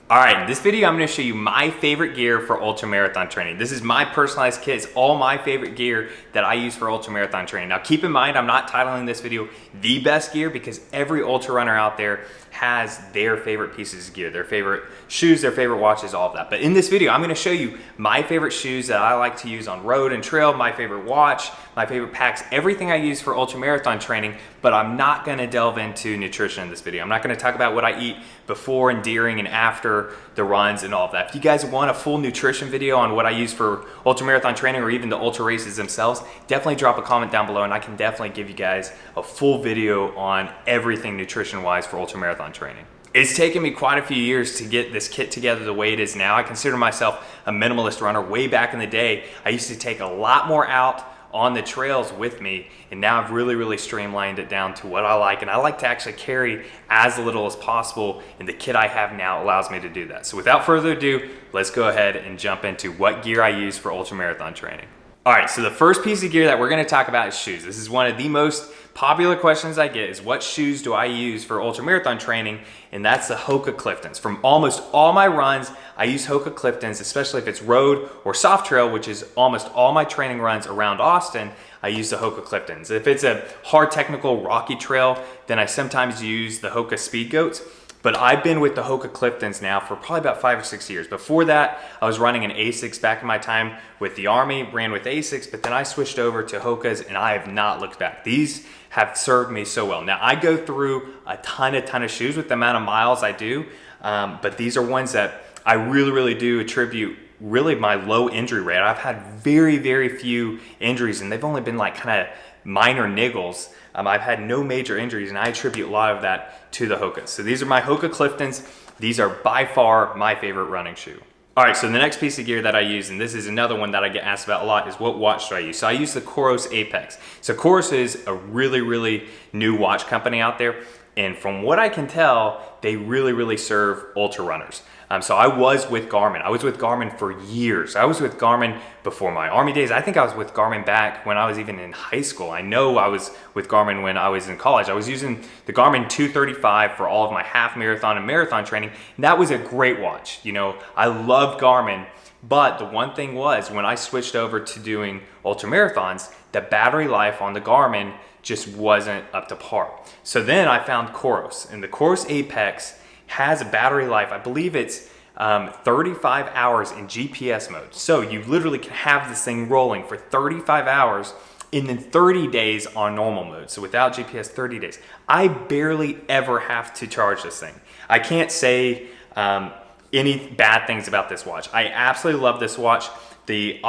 All right, in this video, I'm gonna show you my favorite gear for ultramarathon training. This is my personalized kit. It's all my favorite gear that I use for ultramarathon training. Now, keep in mind, I'm not titling this video the best gear because every ultra runner out there has their favorite pieces of gear, their favorite shoes, their favorite watches, all of that. But in this video, I'm gonna show you my favorite shoes that I like to use on road and trail, my favorite watch, my favorite packs, everything I use for ultramarathon training, but I'm not gonna delve into nutrition in this video. I'm not gonna talk about what I eat before and during and after the runs and all of that. If you guys want a full nutrition video on what I use for ultramarathon training or even the ultra races themselves, definitely drop a comment down below and I can definitely give you guys a full video on everything nutrition-wise for ultramarathon training. It's taken me quite a few years to get this kit together the way it is now. I consider myself a minimalist runner. Way back in the day, I used to take a lot more out on the trails with me, and now I've really streamlined it down to what I like, and I like to actually carry as little as possible, and the kit I have now allows me to do that. So without further ado, let's go ahead and jump into what gear I use for ultramarathon training. All right, so the first piece of gear that we're gonna talk about is shoes. This is one of the most popular questions I get is what shoes do I use for ultramarathon training? And that's the Hoka Cliftons. From almost all my runs, I use Hoka Cliftons, especially if it's road or soft trail, which is almost all my training runs around Austin, I use the Hoka Cliftons. If it's a hard technical rocky trail, then I sometimes use the Hoka Speed Goats. But I've been with the Hoka Cliftons now for probably about 5 or 6 years. Before that, I was running an Asics back in my time with the Army, ran with Asics, but then I switched over to Hokas and I have not looked back. These have served me so well. Now, I go through a ton of shoes with the amount of miles I do, but these are ones that I really do attribute really my low injury rate. I've had very few injuries and they've only been like kind of minor niggles. I've had no major injuries and I attribute a lot of that to the Hokas. So these are my Hoka Cliftons. These are by far my favorite running shoe. All right, so the next piece of gear that I use, and this is another one that I get asked about a lot, is what watch do I use? So I use the Coros Apex. So Coros is a really new watch company out there. And from what I can tell, they really serve ultra runners. So I was with Garmin. I was with Garmin for years. I was with Garmin before my Army days. I think I was with Garmin back when I was even in high school. I know I was with Garmin when I was in college. I was using the Garmin 235 for all of my half marathon and marathon training. And that was a great watch. You know, I loved Garmin. But the one thing was, when I switched over to doing ultra marathons, the battery life on the Garmin just wasn't up to par. So then I found Coros, and the Coros Apex has a battery life, I believe it's 35 hours in GPS mode. So you literally can have this thing rolling for 35 hours and then 30 days on normal mode. So without GPS, 30 days. I barely ever have to charge this thing. I can't say any bad things about this watch. I absolutely love this watch. The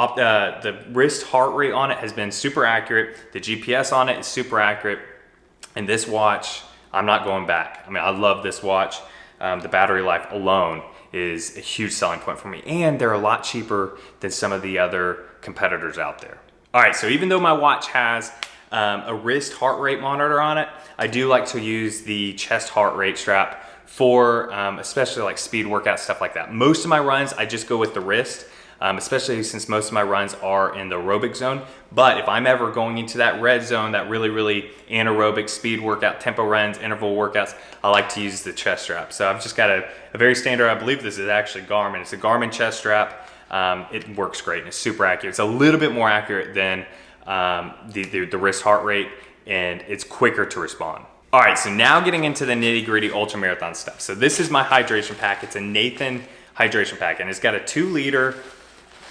wrist heart rate on it has been super accurate. The GPS on it is super accurate. And this watch, I'm not going back. I mean, I love this watch. The battery life alone is a huge selling point for me. And they're a lot cheaper than some of the other competitors out there. All right, so even though my watch has a wrist heart rate monitor on it, I do like to use the chest heart rate strap for especially like speed workout, stuff like that. Most of my runs, I just go with the wrist. Especially since most of my runs are in the aerobic zone. But if I'm ever going into that red zone, that really anaerobic speed workout, tempo runs, interval workouts, I like to use the chest strap. So I've just got a very standard, I believe this is actually Garmin. It's a Garmin chest strap. It works great and it's super accurate. It's a little bit more accurate than the wrist heart rate, and it's quicker to respond. All right, so now getting into the nitty gritty ultramarathon stuff. So this is my hydration pack. It's a Nathan hydration pack, and it's got a 2-liter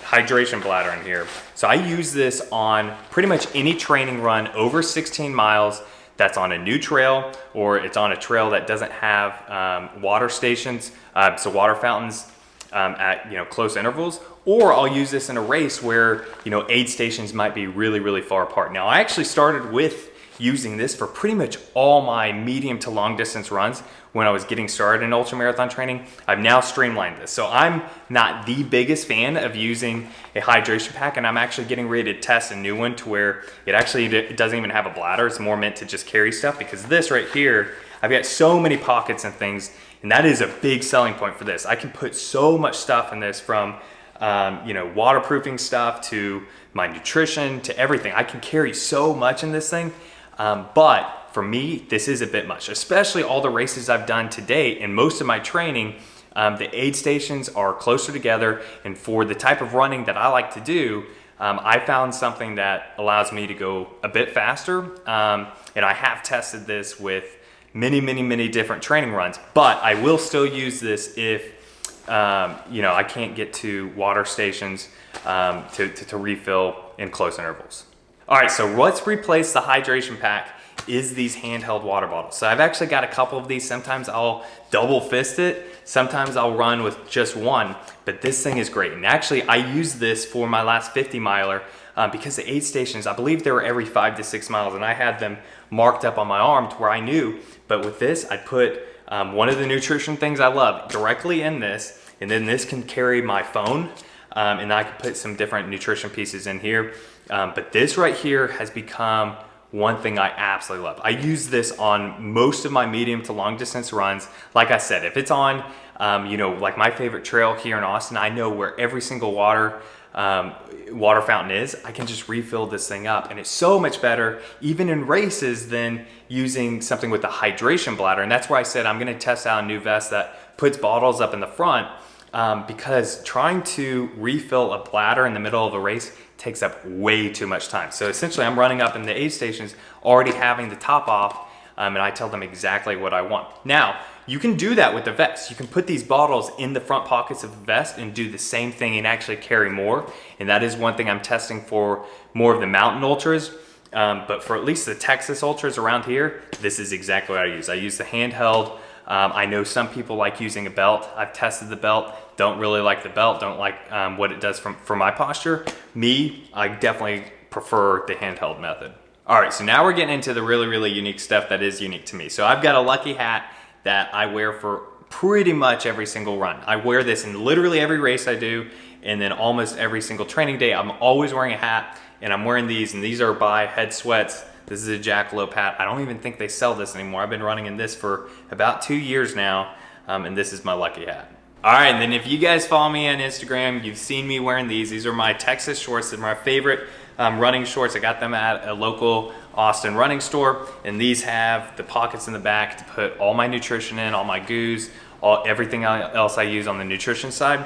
hydration bladder in here. So I use this on pretty much any training run over 16 miles that's on a new trail, or it's on a trail that doesn't have water stations, so water fountains at close intervals, or I'll use this in a race where aid stations might be really far apart. Now I actually started with using this for pretty much all my medium to long distance runs when I was getting started in ultramarathon training. I've now streamlined this. So I'm not the biggest fan of using a hydration pack, and I'm actually getting ready to test a new one to where it doesn't even have a bladder. It's more meant to just carry stuff, because this right here, I've got so many pockets and things, and that is a big selling point for this. I can put so much stuff in this, from waterproofing stuff to my nutrition to everything. I can carry so much in this thing. But for me, this is a bit much, especially all the races I've done to date and most of my training. The aid stations are closer together, and for the type of running that I like to do, I found something that allows me to go a bit faster, and I have tested this with many different training runs, but I will still use this if I can't get to water stations to refill in close intervals. All right, so what's replaced the hydration pack is these handheld water bottles. So I've actually got a couple of these. Sometimes I'll double fist it. Sometimes I'll run with just one, but this thing is great. And actually I used this for my last 50 miler because the aid stations, I believe they were every 5 to 6 miles, and I had them marked up on my arm to where I knew. But with this, I put one of the nutrition things I love directly in this, and then this can carry my phone, and I can put some different nutrition pieces in here. But this right here has become one thing I absolutely love. I use this on most of my medium to long distance runs. Like I said, if it's on, like my favorite trail here in Austin, I know where every single water fountain is. I can just refill this thing up, and it's so much better even in races than using something with a hydration bladder. And that's where I said I'm gonna test out a new vest that puts bottles up in the front, because trying to refill a bladder in the middle of a race takes up way too much time. So essentially I'm running up in the aid stations already having the top off, and I tell them exactly what I want. Now, you can do that with the vest. You can put these bottles in the front pockets of the vest and do the same thing and actually carry more. And that is one thing I'm testing for more of the mountain ultras. But for at least the Texas ultras around here, this is exactly what I use. I use the handheld. I know some people like using a belt. I've tested the belt, don't really like the belt, don't like what it does for my posture. Me, I definitely prefer the handheld method. All right, so now we're getting into the really unique stuff that is unique to me. So I've got a lucky hat that I wear for pretty much every single run. I wear this in literally every race I do, and then almost every single training day. I'm always wearing a hat, and I'm wearing these, and these are by Head Sweats. This is a Jackalope hat. I don't even think they sell this anymore. I've been running in this for about 2 years now, and this is my lucky hat. All right, and then if you guys follow me on Instagram, you've seen me wearing these. These are my Texas shorts. They're my favorite running shorts. I got them at a local Austin running store, and these have the pockets in the back to put all my nutrition in, all my goos, everything else I use on the nutrition side.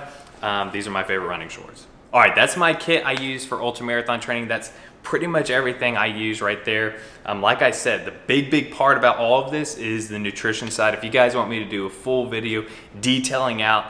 These are my favorite running shorts. All right, that's my kit I use for ultramarathon training. That's pretty much everything I use right there. Like I said, the big part about all of this is the nutrition side. If you guys want me to do a full video detailing out,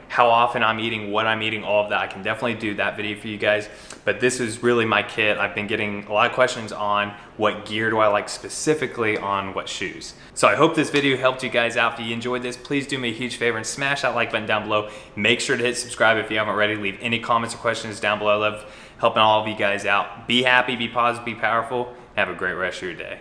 how often I'm eating, what I'm eating, all of that, I can definitely do that video for you guys. But this is really my kit. I've been getting a lot of questions on what gear do I like specifically on what shoes. So I hope this video helped you guys out. If you enjoyed this, please do me a huge favor and smash that like button down below. Make sure to hit subscribe if you haven't already. Leave any comments or questions down below. I love helping all of you guys out. Be happy, be positive, be powerful. Have a great rest of your day.